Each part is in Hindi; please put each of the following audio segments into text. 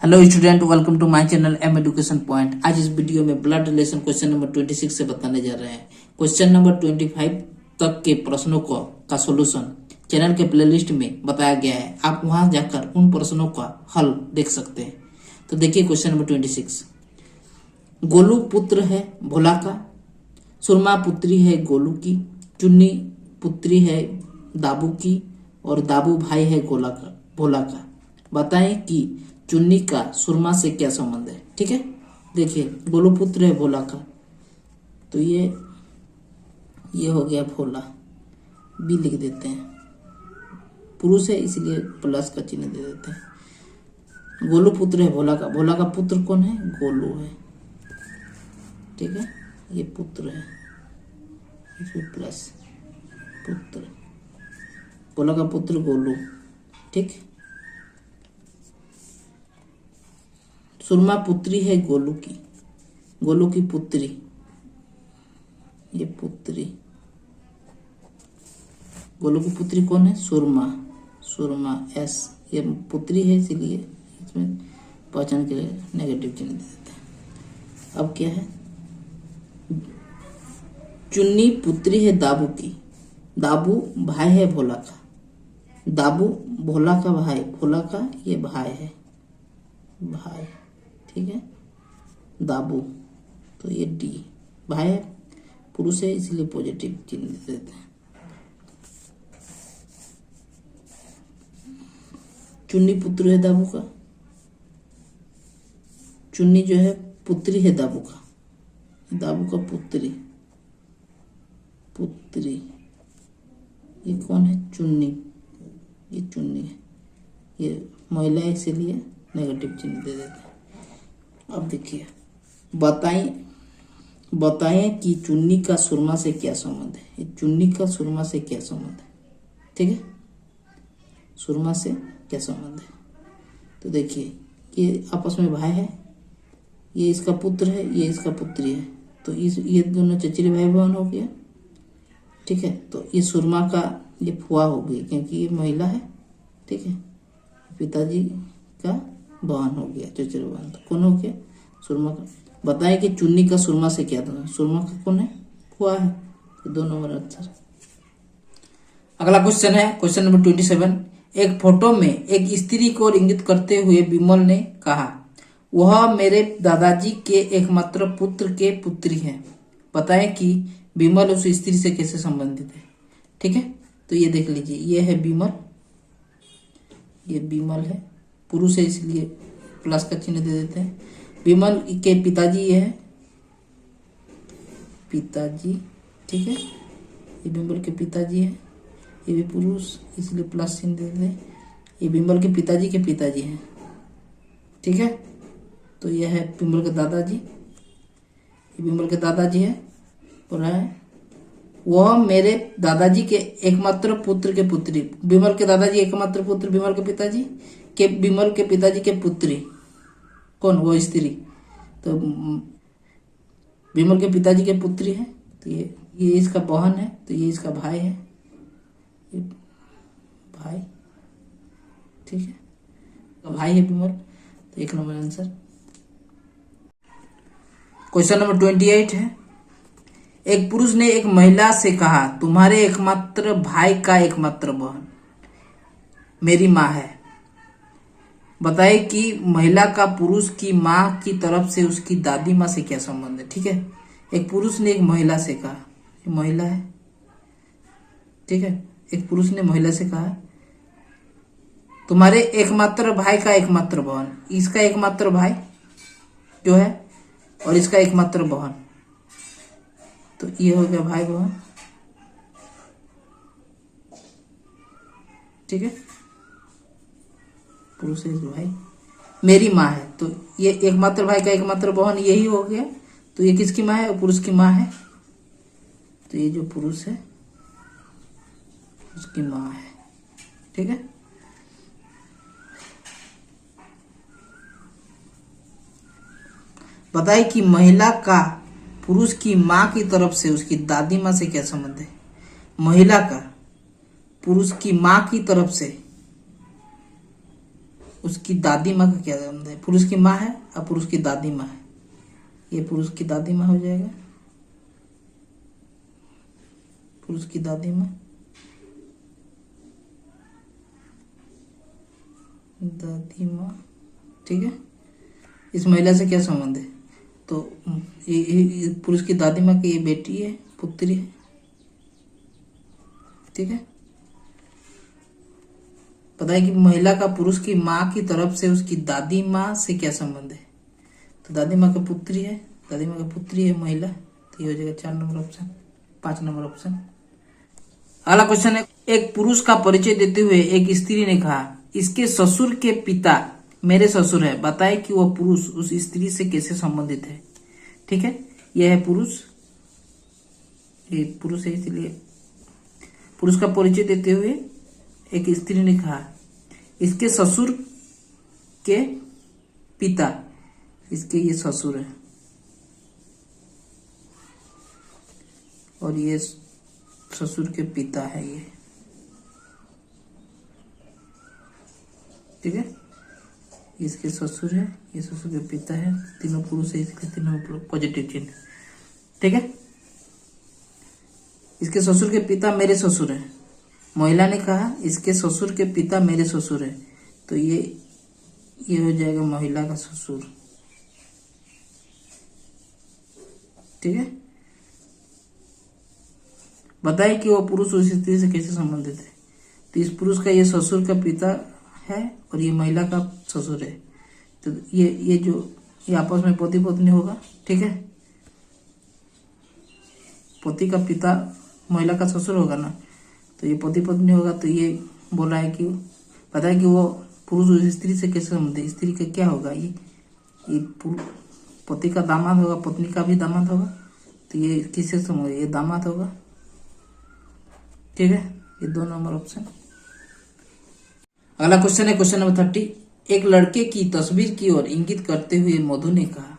Hello student, welcome to my channel M education point. आज इस वीडियो में ब्लड रिलेशन क्वेश्चन नंबर 26 से बताने जा रहे हैं। क्वेश्चन नंबर 25 तक के प्रश्नों का सॉल्यूशन चैनल के प्लेलिस्ट में बताया गया है। आप वहां जाकर उन प्रश्नों का हल देख सकते हैं। तो देखिए क्वेश्चन नंबर 26। गोलू पुत्र है भोला का, सुरमा पुत्री है गोलू की, चुन्नी पुत्री है दाबू की और दाबू भाई है भोला का। बताएं कि चुन्नी का सुरमा से क्या संबंध है। ठीक है, देखिए गोलू पुत्र है भोला का, तो ये हो गया भोला, बी लिख देते हैं। पुरुष है इसलिए प्लस का चिन्ह दे देते हैं। गोलू पुत्र है भोला का पुत्र कौन है? गोलू है। ठीक है, ये पुत्र है, इसमें प्लस पुत्र, भोला का पुत्र गोलू। ठीक, सुरमा पुत्री है गोलू की पुत्री, ये पुत्री, गोलू की पुत्री कौन है? सुरमा एस, ये पुत्री है इसलिए इसमें पहचान के लिए नेगेटिव चिन्ह दे देते हैं। अब क्या है? चुन्नी पुत्री है दाबू की, दाबू भाई है भोला का, दाबू भोला का भाई, भोला का ये भाई है, भाई। ठीक है, दाबू, तो ये डी भाई है, पुरुष है इसलिए पॉजिटिव चिन्ह दे देते हैं। चुन्नी पुत्र है दाबू का, चुन्नी जो है पुत्री है दाबू का पुत्री, ये कौन है? चुन्नी, ये चुन्नी है, ये महिला है इसीलिए नेगेटिव चिन्ह दे देते हैं। अब देखिए, बताएं कि चुन्नी का सुरमा से क्या संबंध है। ये चुन्नी का सुरमा से क्या संबंध है? ठीक है, सुरमा से क्या संबंध है? तो देखिए, ये आपस में भाई है, ये इसका पुत्र है, ये इसका पुत्री है, तो ये दोनों चचेरे भाई बहन हो गया। ठीक है, तो ये सुरमा का ये फुआ हो गई क्योंकि ये महिला है। ठीक है, पिताजी का बहन हो गया, चचेरे बहन, तो कौन हो गया? सुरमा का। बताएं कि चुन्नी का सुरमा से क्या था? सुरमा का कौन है? फुआ है, तो 2 नंबर आंसर। अगला क्वेश्चन है क्वेश्चन नंबर 27। एक फोटो में एक स्त्री को इंगित करते हुए विमल ने कहा, वह मेरे दादाजी के एकमात्र पुत्र के पुत्री है। बताएं कि विमल उस स्त्री से कैसे संबंधित है। ठीक है, तो ये देख लीजिए, ये है विमल, ये विमल है, पुरुष है इसलिए प्लस का चिन्ह दे देते हैं। विमल के पिताजी ये है, पिताजी। ठीक है, ये विमल के पिताजी है, ये भी पुरुष इसलिए प्लस चिन्ह दे देते हैं। ये विमल के पिताजी हैं। ठीक है, तो यह है विमल के दादाजी, ये विमल के दादाजी है, बोला है वह मेरे दादाजी के एकमात्र पुत्र के पुत्री। विमल के दादाजी एकमात्र पुत्र, विमल के पिताजी के पुत्री कौन? वो स्त्री, तो विमल के पिताजी के पुत्री है, तो ये इसका बहन है, तो ये इसका भाई है, ये भाई। ठीक है, तो भाई है विमल, तो 1 नंबर आंसर। क्वेश्चन नंबर 28 है। एक पुरुष ने एक महिला से कहा, तुम्हारे एकमात्र भाई का एकमात्र बहन मेरी माँ है। बताए कि महिला का पुरुष की माँ की तरफ से उसकी दादी माँ से क्या संबंध है। ठीक है, एक पुरुष ने एक महिला से कहा, ये महिला है। ठीक है, एक पुरुष ने महिला से कहा, तुम्हारे एकमात्र भाई का एकमात्र बहन, इसका एकमात्र भाई जो है और इसका एकमात्र बहन, तो ये हो गया भाई बहन। ठीक है, पुरुष है भाई, मेरी माँ है, तो ये एकमात्र भाई का एकमात्र बहन यही हो गया, तो ये किसकी माँ है? पुरुष की माँ है, तो ये जो पुरुष है उसकी माँ है। ठीक है, बताए कि महिला का पुरुष की माँ की तरफ से उसकी दादी माँ से क्या संबंध है। महिला का पुरुष की माँ की तरफ से उसकी दादी माँ का क्या संबंध है? पुरुष की माँ है और पुरुष की दादी माँ है, ये पुरुष की दादी माँ हो जाएगा, पुरुष की दादी माँ, दादी माँ, ठीक है। इस महिला से क्या संबंध है? तो ये पुरुष की दादी माँ की ये बेटी है, पुत्री है, ठीक है। पता है कि महिला का पुरुष की माँ की तरफ से उसकी दादी माँ से क्या संबंध है? तो दादी माँ का पुत्री है, दादी माँ का पुत्री है महिला, तो ये हो जाएगा 4 नंबर ऑप्शन, 5 नंबर ऑप्शन। अगला क्वेश्चन है, एक पुरुष का परिचय देते हुए एक स्त्री ने कहा, इसके ससुर के पिता मेरे ससुर है, बताए कि वह पुरुष उस स्त्री से कैसे संबंधित है। ठीक है, यह है पुरुष, ये पुरुष है, इसलिए पुरुष का परिचय देते हुए एक स्त्री ने कहा, इसके ससुर के पिता, इसके ये ससुर है और ये ससुर के पिता है ये, ठीक है। इसके ससुर है, ये ससुर के पिता है, तीनों पुरुष है, इसके तीनों पॉजिटिव चिन्ह, ठीक है। इसके ससुर के पिता मेरे ससुर है, महिला ने कहा इसके ससुर के पिता मेरे ससुर है, तो ये हो जाएगा महिला का ससुर, ठीक है। बताए कि वो पुरुष उस स्त्री से कैसे संबंधित है, तो इस पुरुष का ये ससुर का पिता है और ये महिला का ससुर है, तो ये जो ये आपस में पति पत्नी होगा, ठीक है। पति का पिता महिला का ससुर होगा ना, तो ये पति पत्नी होगा, तो ये बोल रहा है कि पता है कि वो पुरुष उस स्त्री से कैसे संबंधित है, स्त्री का क्या होगा, ये पति का दामाद होगा, पत्नी का भी दामाद होगा, तो ये किससे संबंध, ये दामाद होगा, ठीक है। ये 2 नंबर ऑप्शन। अगला क्वेश्चन है क्वेश्चन नंबर 30, एक लड़के की तस्वीर की ओर इंगित करते हुए मधु ने कहा,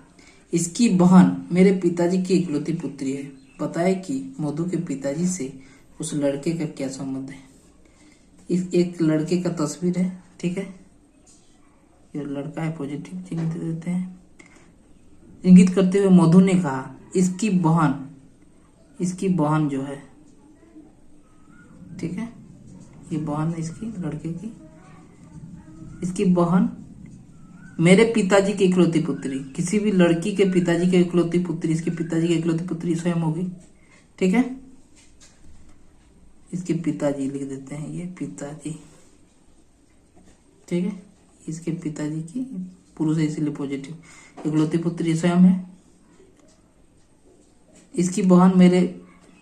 इसकी बहन मेरे पिताजी की इकलौती पुत्री है, बताए कि मधु के पिताजी से उस लड़के का क्या संबंध है। इस एक लड़के का तस्वीर है, ठीक है, ये लड़का है, पॉजिटिव चिन्ह दे देते हैं। इंगित करते हुए मधु ने कहा, इसकी बहन जो है, ठीक है, ये बहन है इसकी, लड़के की, इसकी बहन मेरे पिताजी की इकलौती पुत्री, किसी भी लड़की के पिताजी की इकलौती पुत्री, इसके पिताजी की इकलौती पुत्री स्वयं होगी, ठीक है। इसके पिताजी लिख देते हैं, ये पिताजी, ठीक है, इसके पिताजी की, पुरुष है इसीलिए पॉजिटिव, इकलौती पुत्री स्वयं है। इसकी बहन मेरे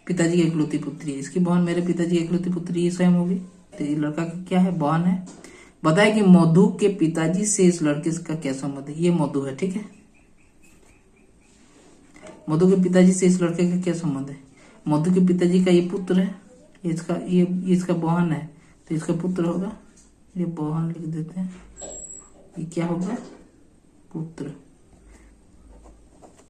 पिताजी की इकलौती पुत्री है, इसकी बहन मेरे पिताजी की इकलौती पुत्री ये स्वयं होगी, तो ये लड़का का क्या है, बहन है। बताया कि मधु के पिताजी से इस लड़के का क्या संबंध है, ये मधु है, ठीक है। मधु के पिताजी से इस लड़के का क्या संबंध है, मधु के पिताजी का ये पुत्र है, ये इसका बहन है, तो इसका पुत्र होगा, ये बहन लिख देते हैं, ये क्या होगा, पुत्र।